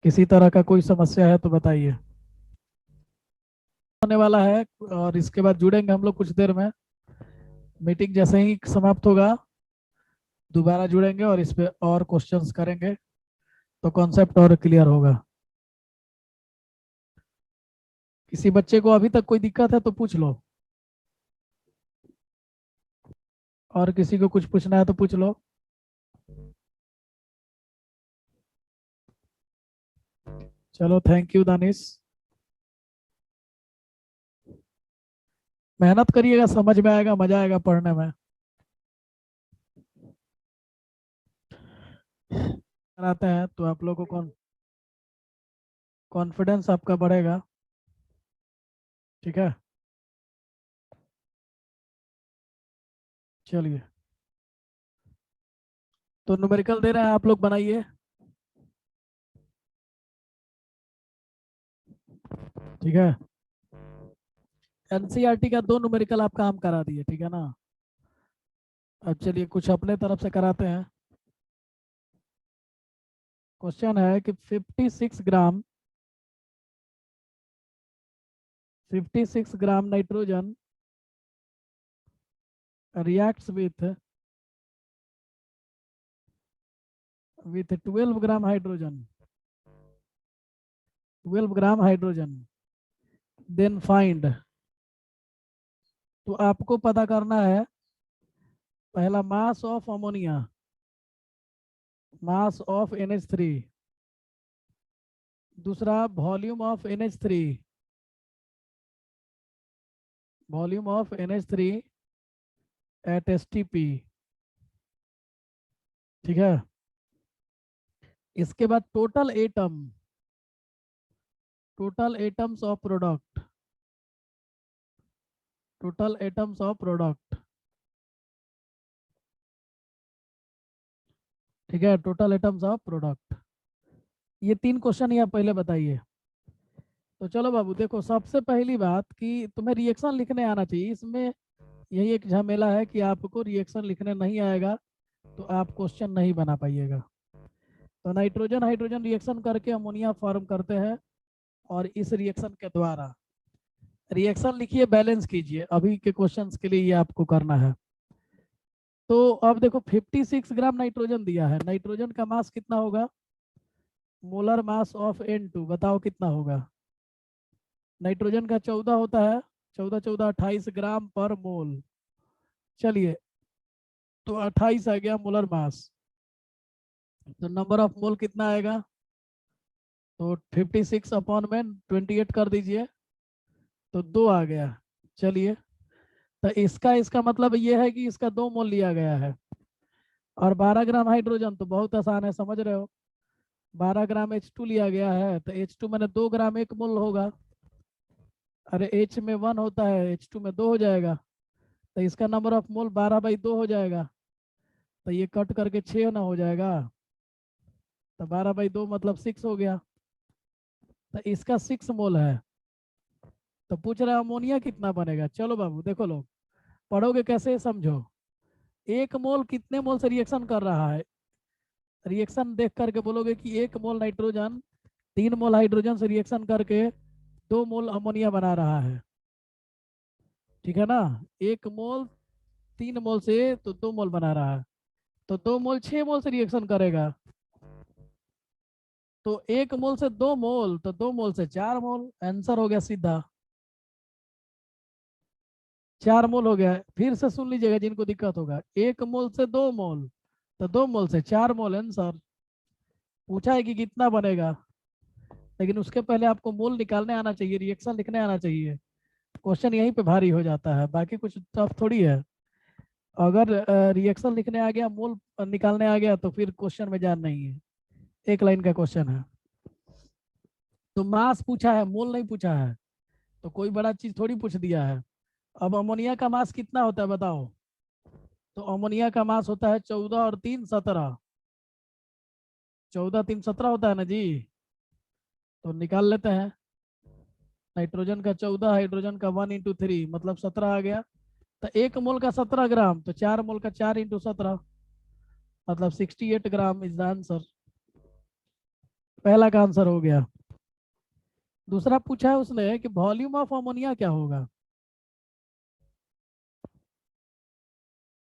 किसी तरह का कोई समस्या है तो बताइए। होने वाला है और इसके बाद जुड़ेंगे हम लोग कुछ देर में। मीटिंग जैसे ही समाप्त होगा दोबारा जुड़ेंगे और इस पे और क्वेश्चंस करेंगे तो कॉन्सेप्ट और क्लियर होगा। किसी बच्चे को अभी तक कोई दिक्कत है तो पूछ लो, और किसी को कुछ पूछना है तो पूछ लो। चलो, थैंक यू दानिश। मेहनत करिएगा, समझ में आएगा, मजा आएगा पढ़ने में। कराते हैं तो आप लोगों को कॉन्फिडेंस आपका बढ़ेगा। ठीक है, चलिए। तो न्यूमेरिकल दे रहे हैं, आप लोग बनाइए। ठीक है, एनसीईआरटी का 2 न्यूमेरिकल आपका हम करा दिए, ठीक है ना। अब चलिए कुछ अपने तरफ से कराते हैं। क्वेश्चन है कि 56 gram nitrogen reacts with 12 gram hydrogen, 12 gram hydrogen, then find. तो आपको पता करना है पहला mass of ammonia, mass of NH3, दूसरा volume of NH3, volume of NH3 at STP। ठीक है, इसके बाद total atoms of product, total atoms of product. ठीक है, टोटल एटम्स ऑफ प्रोडक्ट। ये 3 क्वेश्चन ही आप पहले बताइए। तो चलो बाबू, देखो सबसे पहली बात कि तुम्हें रिएक्शन लिखने आना चाहिए। इसमें यही एक झमेला है कि आपको रिएक्शन लिखने नहीं आएगा तो आप क्वेश्चन नहीं बना पाइएगा। तो नाइट्रोजन हाइड्रोजन रिएक्शन करके अमोनिया फॉर्म करते हैं, और इस रिएक्शन के द्वारा रिएक्शन लिखिए, बैलेंस कीजिए। अभी के क्वेश्चंस के लिए ये आपको करना है। तो अब देखो 56 ग्राम नाइट्रोजन दिया है, नाइट्रोजन का मास कितना होगा? मोलर मास ऑफ N2 बताओ कितना होगा? नाइट्रोजन का 14 होता है, 14 14 28 ग्राम पर मोल। चलिए, तो 28 आ गया मोलर मास। तो नंबर ऑफ मोल कितना आएगा? तो 56 अपॉन में 28 कर दीजिए, तो 2 आ गया। चलिए, तो इसका मतलब ये है कि इसका 2 मोल लिया गया है। और 12 ग्राम हाइड्रोजन तो बहुत आसान है, समझ रहे हो। 12 ग्राम H2 लिया गया है, तो H2 मैंने 2 ग्राम 1 मोल होगा। अरे H में 1 होता है, H2 में 2 हो जाएगा, तो इसका नंबर ऑफ मोल 12/2 हो जाएगा। तो ये कट करके 6 ना हो जाएगा, तो 12/2 मतलब 6 हो गया। तो इसका 6 मोल है। तो पूछ रहा है अमोनिया कितना बनेगा। चलो बाबू देखो, लोग पढ़ोगे कैसे समझो। 1 मोल कितने मोल से रिएक्शन कर रहा है? रिएक्शन देख करके बोलोगे कि 1 मोल नाइट्रोजन 3 मोल हाइड्रोजन से रिएक्शन करके 2 मोल अमोनिया बना रहा है। ठीक है ना, 1 मोल 3 मोल से तो 2 मोल बना रहा है, तो 2 मोल 6 मोल से रिएक्शन करेगा। तो 1 मोल से 2 मोल, तो 2 मोल से 4 मोल, आंसर हो गया सीधा। 4 मोल हो गया। फिर से सुन लीजिएगा जिनको दिक्कत होगा, 1 मोल से 2 मोल, तो 2 मोल से 4 मोल आंसर। पूछा है कि कितना बनेगा, लेकिन उसके पहले आपको मोल निकालने आना चाहिए, रिएक्शन लिखने आना चाहिए। क्वेश्चन यहीं पे भारी हो जाता है, बाकी कुछ टफ थोड़ी है। अगर रिएक्शन लिखने आ गया, मोल निकालने आ गया, तो फिर क्वेश्चन में जान नहीं है। एक लाइन का क्वेश्चन है। तो मास पूछा है, मोल नहीं पूछा है, तो कोई बड़ा चीज थोड़ी पूछ दिया है। अब अमोनिया का मास कितना होता है बताओ? तो अमोनिया का मास होता है 14 और 3 17। 14 3 17 होता है ना जी। तो निकाल लेते हैं। नाइट्रोजन का 14, हाइड्रोजन का 1 × 3 मतलब 17 आ गया। तो 1 मोल का 17 ग्राम, तो 4 मोल का 4 × 17 मतलब 68 ग्राम इज द आंसर। पहला का आंसर हो गया। दूसरा पूछा है उसने कि वॉल्यूम ऑफ अमोनिया क्या होगा।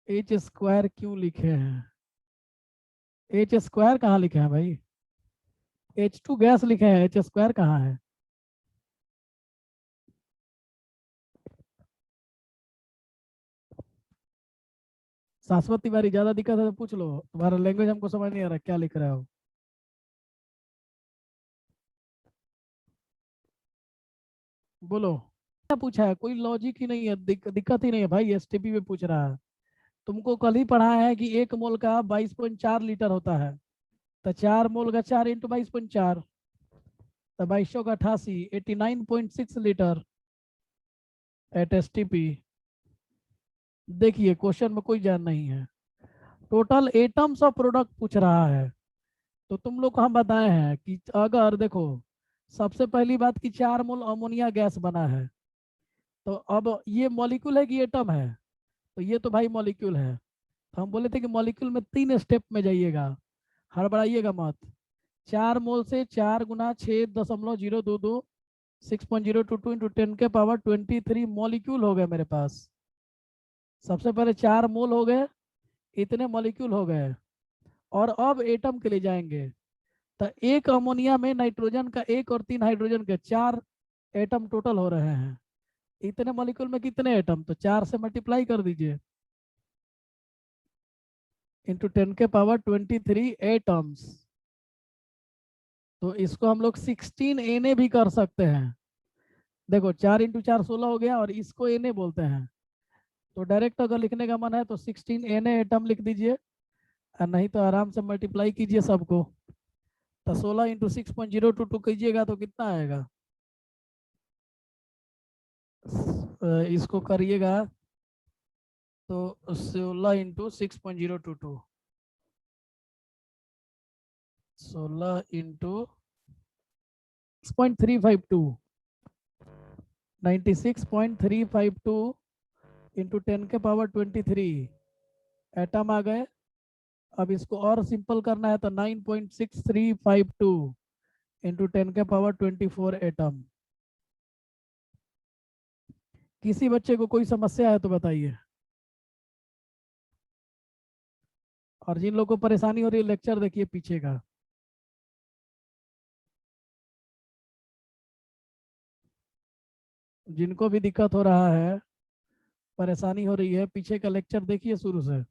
एच स्क्वायर क्यों लिखे हैं? एच स्क्वायर कहाँ लिखे हैं भाई? H2 गैस लिखे हैं, एच स्क्वायर कहाँ है? शाश्वत तिवारी, ज्यादा दिक्कत है तो पूछ लो, तुम्हारा लैंग्वेज हमको समझ नहीं आ रहा, क्या लिख रहे हो? बोलो। क्या पूछा है? कोई लॉजिक ही नहीं है, दिक्कत ही नहीं है भाई, एसटीपी में पूछ रहा है। तुमको कल ही पढ़ा है कि एक मोल का 22.4 लीटर होता है। तो 4 मोल का 4 × 22.4, तो 2288, 89.6 लीटर एट एसटीपी। देखिए क्वेश्चन में कोई जान नहीं है, टोटल एटम्स ऑफ प्रोडक्ट पूछ रहा है। तो तुम लोग को हम बताए हैं कि अगर देखो, सबसे पहली बात कि 4 मोल अमोनिया गैस बना है, तो अब ये मॉलिक्यूल है कि एटम है? तो ये तो भाई मॉलिक्यूल है। तो हम बोले थे कि मॉलिक्यूल में 3 स्टेप में जाइएगा, हड़बड़ाइएगा मत। 4 मोल से 4 × 6.022, 6.022 इंटू 10⁻23 मॉलिक्यूल हो गए मेरे पास। सबसे पहले 4 मोल हो गए, इतने मॉलिक्यूल हो गए। और अब एटम के लिए जाएंगे, तो एक अमोनिया में नाइट्रोजन का एक और 3 हाइड्रोजन के 4 एटम टोटल हो रहे हैं। इतने मॉलिक्यूल में कितने एटम? तो 4 से मल्टीप्लाई कर दीजिए, इंटू 10⁻23 एटम्स। तो इसको हम लोग 16 Na भी कर सकते हैं। देखो 4 × 4 16 हो गया, और इसको Na बोलते हैं। तो डायरेक्ट अगर लिखने का मन है तो 16 Na एटम लिख दीजिए, और नहीं तो आराम से मल्टीप्लाई कीजिए सबको। तो 16 × 6.022 कीजिएगा तो कितना आएगा? इसको करिएगा तो 16 × 6.022, 16 × 6.352, 96.352 इंटू 10⁻23 एटम आ गए। अब इसको और सिंपल करना है तो 9.6352 इंटू 10⁻24 एटम। किसी बच्चे को कोई समस्या है तो बताइए। और जिन लोगों को परेशानी हो रही है, लेक्चर देखिए पीछे का। जिनको भी दिक्कत हो रहा है, परेशानी हो रही है, पीछे का लेक्चर देखिए शुरू से,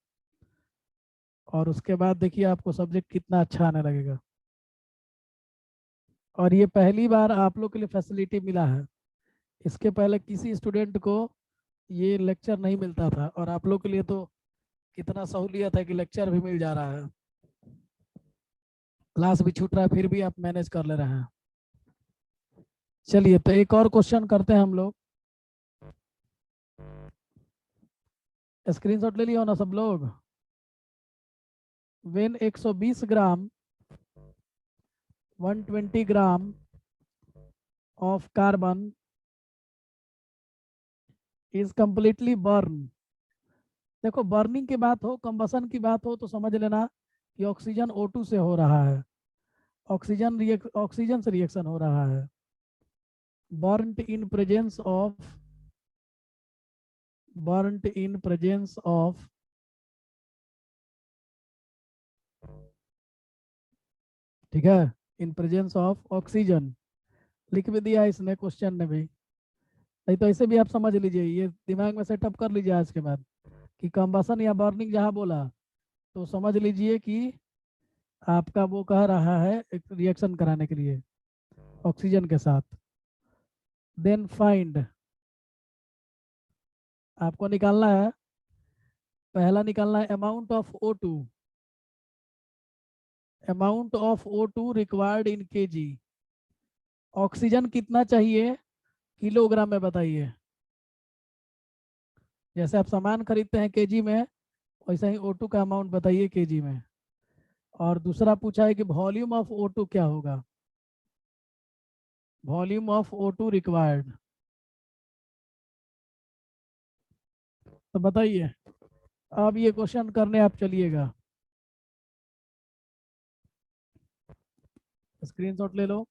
और उसके बाद देखिए आपको सब्जेक्ट कितना अच्छा आने लगेगा। और ये पहली बार आप लोग के लिए फैसिलिटी मिला है, इसके पहले किसी स्टूडेंट को ये लेक्चर नहीं मिलता था, और आप लोग के लिए तो कितना सहूलियत है कि लेक्चर भी मिल जा रहा है, क्लास भी छूट रहा है, फिर भी आप मैनेज कर ले रहे हैं। चलिए तो एक और क्वेश्चन करते हैं हम लोग। स्क्रीनशॉट ले लिया हो ना सब लोग? When 120 gram 120 gram of carbon is completely burn. देखो बर्निंग की बात हो, कंबसन की बात हो, तो समझ लेना कि ऑक्सीजन O2 से हो रहा है, ऑक्सीजन से रिएक्शन हो रहा है। Burnt in presence of burnt in presence of, ठीक है, इन प्रेजेंस ऑफ ऑक्सीजन। लिख भी दिया इसने क्वेश्चन ने भी। नहीं तो ऐसे भी आप समझ लीजिए, ये दिमाग में सेटअप कर लीजिए आज के बाद, कि कंबसन या बर्निंग जहाँ बोला तो समझ लीजिए कि आपका वो कह रहा है एक रिएक्शन कराने के लिए ऑक्सीजन के साथ। देन फाइंड, आपको निकालना है, पहला निकालना है amount of O2, amount of O2 required in kg। Oxygen कितना चाहिए किलोग्राम में बताइए। जैसे आप सामान खरीदते हैं केजी में, वैसे ही O2 का अमाउंट बताइए केजी में। और दूसरा पूछा है कि वॉल्यूम ऑफ O2 क्या होगा, वॉल्यूम ऑफ O2 रिक्वायर्ड। तो बताइए, अब ये क्वेश्चन करने आप चलिएगा। स्क्रीनशॉट ले लो।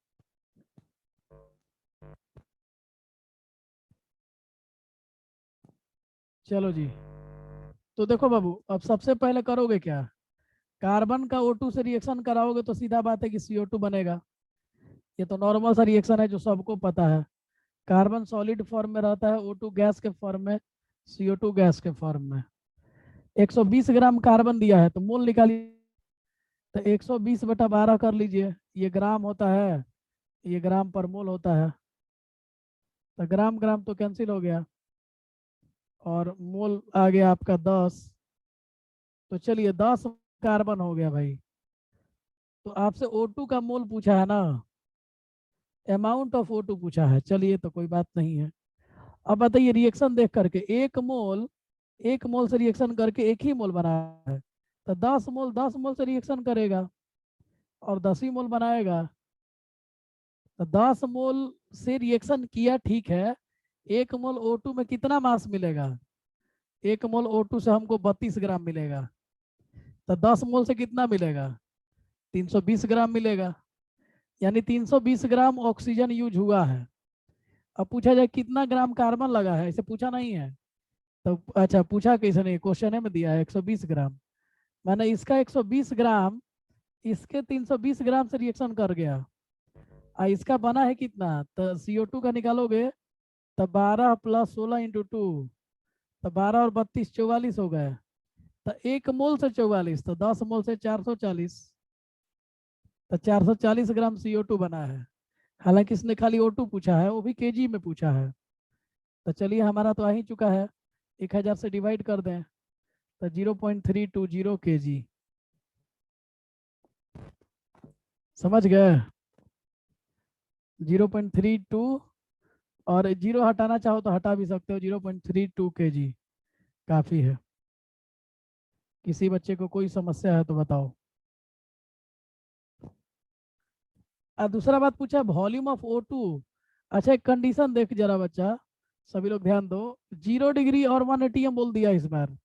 चलो जी, तो देखो बाबू, अब सबसे पहले करोगे क्या, कार्बन का O2 से रिएक्शन कराओगे तो सीधा बात है कि CO2 बनेगा। ये तो नॉर्मल सा रिएक्शन है जो सबको पता है। कार्बन सॉलिड फॉर्म में रहता है, O2 गैस के फॉर्म में, CO2 गैस के फॉर्म में। 120 ग्राम कार्बन दिया है तो मोल निकालिए। तो 120 बटा 12 कर लीजिए, ये ग्राम होता है, ये ग्राम पर मोल होता है। तो ग्राम ग्राम तो कैंसिल हो गया और मोल आ गया आपका 10। तो चलिए 10 कार्बन हो गया भाई। तो आपसे O2 का मोल पूछा है ना, अमाउंट ऑफ O2 पूछा है। चलिए तो कोई बात नहीं है। अब बताइए रिएक्शन देख करके, एक मोल से रिएक्शन करके एक ही मोल बना है, तो 10 मोल से रिएक्शन करेगा और 10 ही मोल बनाएगा। तो 10 मोल से रिएक्शन किया, ठीक है। एक मोल O2 में कितना मास मिलेगा, एक मोल O2 से हमको 32 ग्राम मिलेगा। तो 10 मोल से कितना मिलेगा, 320 ग्राम मिलेगा। यानी 320 ग्राम ऑक्सीजन यूज हुआ है। अब पूछा जाए कितना ग्राम कार्बन लगा है, इसे पूछा नहीं है। तो अच्छा, पूछा कैसे नहीं, क्वेश्चन में दिया है 120 ग्राम। मैंने इसका 120 ग्राम इसके 320 ग्राम से रिएक्शन कर गया। इसका बना है कितना, तो CO2 का निकालोगे तो 12 प्लस 16 इंटू 2, तो 12 और 32 44 हो गए। तो एक मोल से 44, तो 10 मोल से 440, तो 440 ग्राम CO2 बना है। हालांकि इसने खाली O2 पूछा है, वो भी केजी में पूछा है। तो चलिए हमारा तो आ ही चुका है, 1000 से डिवाइड कर दें तो 0.320 kg। समझ गए, 0.32, और जीरो हटाना चाहो तो हटा भी सकते हो, 0.32 kg काफी है। किसी बच्चे को कोई समस्या है तो बताओ। दूसरा बात पूछा है वॉल्यूम ऑफ O2। अच्छा, एक कंडीशन देख जरा बच्चा, सभी लोग ध्यान दो। 0 डिग्री और 1 ATM बोल दिया इस बार।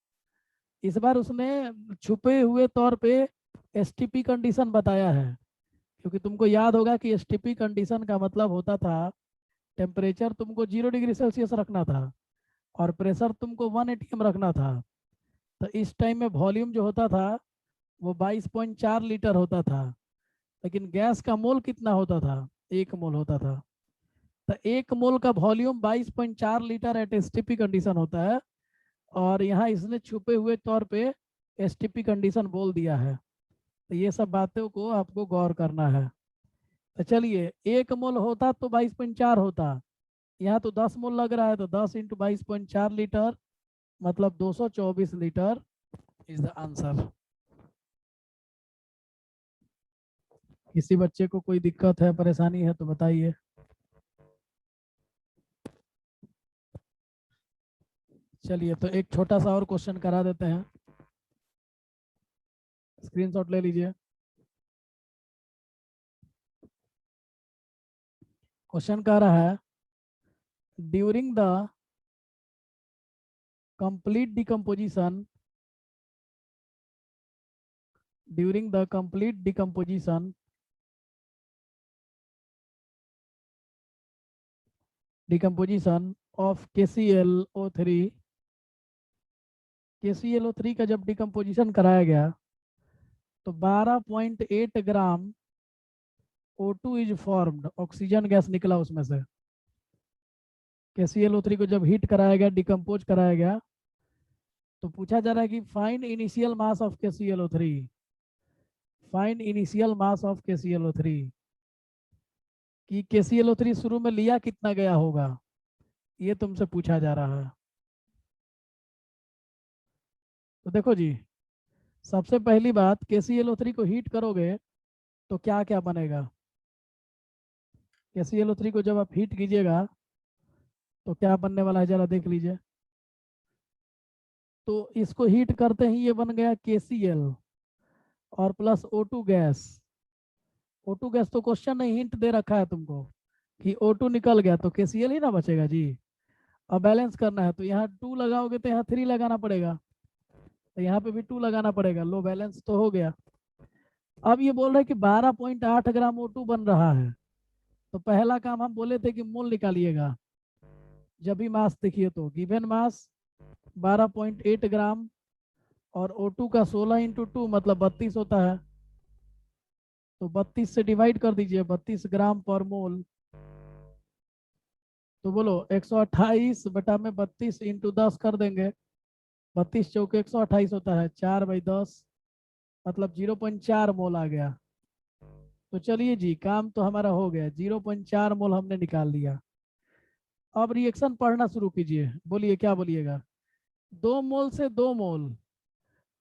इस बार उसने छुपे हुए तौर पे STP कंडीशन बताया है, क्योंकि तुमको याद होगा कि STP कंडीशन का मतलब होता था टेम्परेचर तुमको 0 डिग्री सेल्सियस रखना था और प्रेशर तुमको 1 ATM रखना था। तो इस टाइम में वॉल्यूम जो होता था वो 22.4 लीटर होता था, लेकिन गैस का मोल कितना होता था, 1 मोल होता था। तो 1 मोल का volume 22.4 litre at STP condition होता है, और यहाँ इसने छुपे हुए तौर पे STP कंडीशन बोल दिया है। तो ये सब बातों को आपको गौर करना है। तो चलिए, 1 मोल होता तो 22.4 होता, यहाँ तो 10 मोल लग रहा है, तो 10 इंटू 22.4 लीटर मतलब 224 लीटर इज द आंसर। किसी बच्चे को कोई दिक्कत है, परेशानी है तो बताइए। चलिए तो एक छोटा सा और क्वेश्चन करा देते हैं, स्क्रीनशॉट ले लीजिए। क्वेश्चन कह रहा है, during the complete decomposition during the complete decomposition of KClO3 का जब डिकम्पोजिशन कराया गया तो 12.8 ग्राम O2 is formed, oxygen gas निकला उसमें से। KClO3 को जब हीट कराया गया, डिकम्पोज कराया गया, तो पूछा जा रहा है कि find initial mass of KClO3, find initial mass of KClO3, कि KClO3 शुरू में लिया कितना गया होगा, ये तुमसे पूछा जा रहा है। तो देखो जी, सबसे पहली बात, KClO3 को हीट करोगे तो क्या क्या बनेगा। KClO3 को जब आप हीट कीजिएगा तो क्या बनने वाला है, जरा देख लीजिए। तो इसको हीट करते ही ये बन गया KCl और plus O2 gas. O2 gas तो क्वेश्चन ने हिंट दे रखा है तुमको कि O2 निकल गया तो KCl ही ना बचेगा जी। अब बैलेंस करना है तो यहाँ 2 लगाओगे तो यहाँ 3 लगाना पड़ेगा, तो यहाँ पे भी 2 लगाना पड़ेगा, लो बैलेंस तो हो गया। अब ये बोल रहे हैं कि 12.8 ग्राम O2 बन रहा है। तो पहला काम हम बोले थे कि मोल निकालिएगा। जब भी मास देखिए तो गिवन मास 12.8 ग्राम और O2 का 16 × 2 मतलब 32 होता है। तो 32 से डिवाइड कर दीजिए, 32 ग्राम पर मोल। तो बोलो 128 बटा में 32 इंटू 10 कर देंगे। 32 चौके 128 होता है, 4/10 मतलब 0.4 मोल आ गया। तो चलिए जी, काम तो हमारा हो गया, 0.4 मोल हमने निकाल लिया। अब रिएक्शन पढ़ना शुरू कीजिए, बोलिए क्या बोलिएगा। 2 मोल से 2 मोल,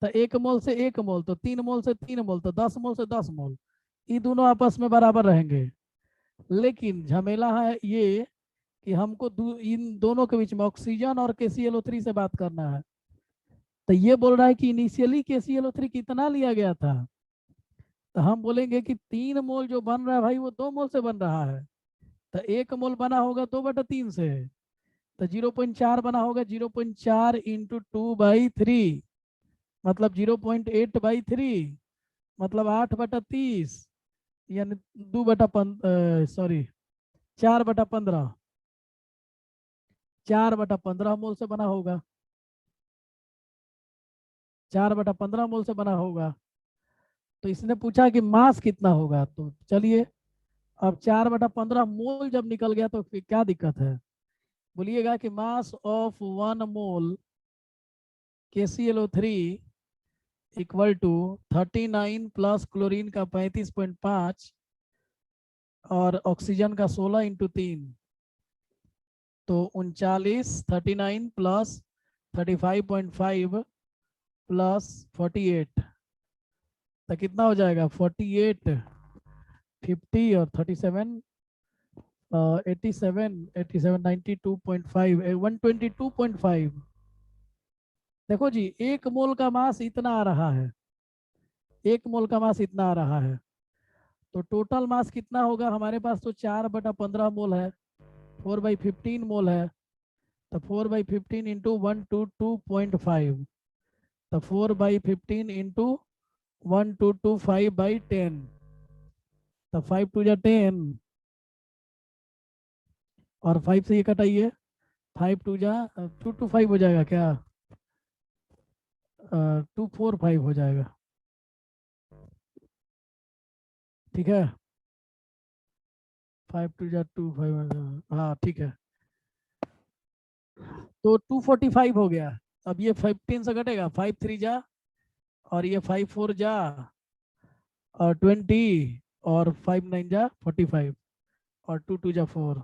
तो 1 मोल से 1 मोल, तो 3 मोल से 3 मोल, तो 10 मोल से 10 मोल, ये दोनों आपस में बराबर रहेंगे। लेकिन झमेला है ये कि हमको इन दोनों के बीच में ऑक्सीजन और KClO3 से बात करना है। तो ये बोल रहा है कि इनिशियली KClO3 कितना लिया गया था। तो हम बोलेंगे कि 3 मोल जो बन रहा है भाई वो 2 मोल से बन रहा है। तो 1 मोल बना होगा 2/3 से, तो 0.4 बना होगा 0.4 इंटू 2/3 मतलब 0.8/3 मतलब 8/30 यानी 2/15 4/15 4/15 मोल से बना होगा, 4/15 मोल से बना होगा। तो इसने पूछा कि मास कितना होगा, तो चलिए अब 4/15 मोल जब निकल गया तो फिर क्या दिक्कत है। बोलिएगा कि mass of 1 mole KClO3 equal to 39 plus chlorine का 35.5 और ऑक्सीजन का 16 × 3, तो 39 प्लस 35.5 प्लस 48, तो कितना हो जाएगा 48 50 और 37 87 87 92.5 122.5। देखो जी, 1 मोल का मास इतना आ रहा है, 1 मोल का मास इतना आ रहा है। तो टोटल मास कितना होगा हमारे पास, तो 4/15 मोल है, 4/15 मोल है। तो 4/15 इंटू 122.5, तो 4/15 इंटू 1225/10, तो 5 × 2 = 10 और 5 से ये कटाइए, 5 × 2 = 225 हो जाएगा क्या, 245 हो जाएगा। ठीक है, 5 × 2 = 2 हाँ ठीक है। तो 245 हो गया। अब ये 15 से घटेगा, 5 × 3 और ये 5 × 4 और 20 और 5 × 9 = 45 और 2 × 2 = 4,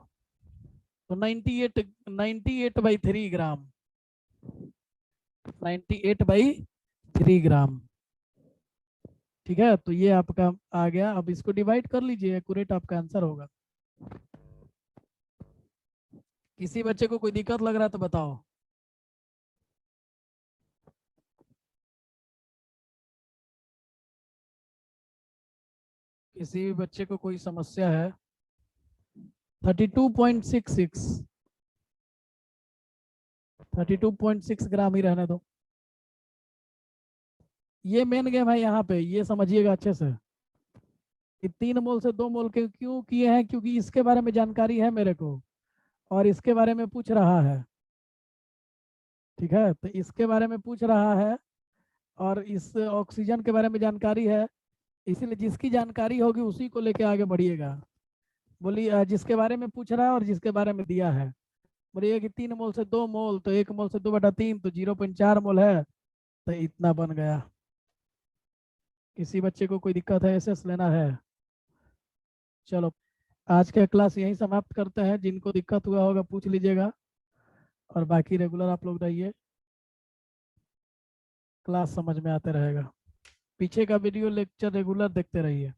तो 98/3 ग्राम, 98/3 ग्राम। ठीक है, तो ये आपका आ गया। अब इसको डिवाइड कर लीजिए, एक्यूरेट आपका आंसर होगा। किसी बच्चे को कोई दिक्कत लग रहा है तो बताओ। किसी भी बच्चे को कोई समस्या है। 32.66, 32.6 ग्राम ही रहने दो। ये मेन गेम है यहाँ पे, ये समझिएगा अच्छे से कि 3 मोल से 2 मोल के क्यों किए हैं, क्योंकि इसके बारे में जानकारी है मेरे को और इसके बारे में पूछ रहा है। ठीक है, तो इसके बारे में पूछ रहा है और इस ऑक्सीजन के बारे में जानकारी है, इसीलिए जिसकी जानकारी होगी उसी को लेके आगे बढ़िएगा। बोलिए जिसके बारे में पूछ रहा है और जिसके बारे में दिया है। बोलिए कि 3 मोल से 2 मोल, तो 1 मोल से 2/3 तो 0.4 मोल है, तो इतना बन गया। किसी बच्चे को कोई दिक्कत है, एसएस लेना है। चलो, आज का क्लास यहीं समाप्त करते हैं। जिनको दिक्कत हुआ होगा पूछ लीजिएगा और बाकी रेगुलर आप लोग रहिए, क्लास समझ में आते रहेगा। पीछे का वीडियो लेक्चर रेगुलर देखते रहिए।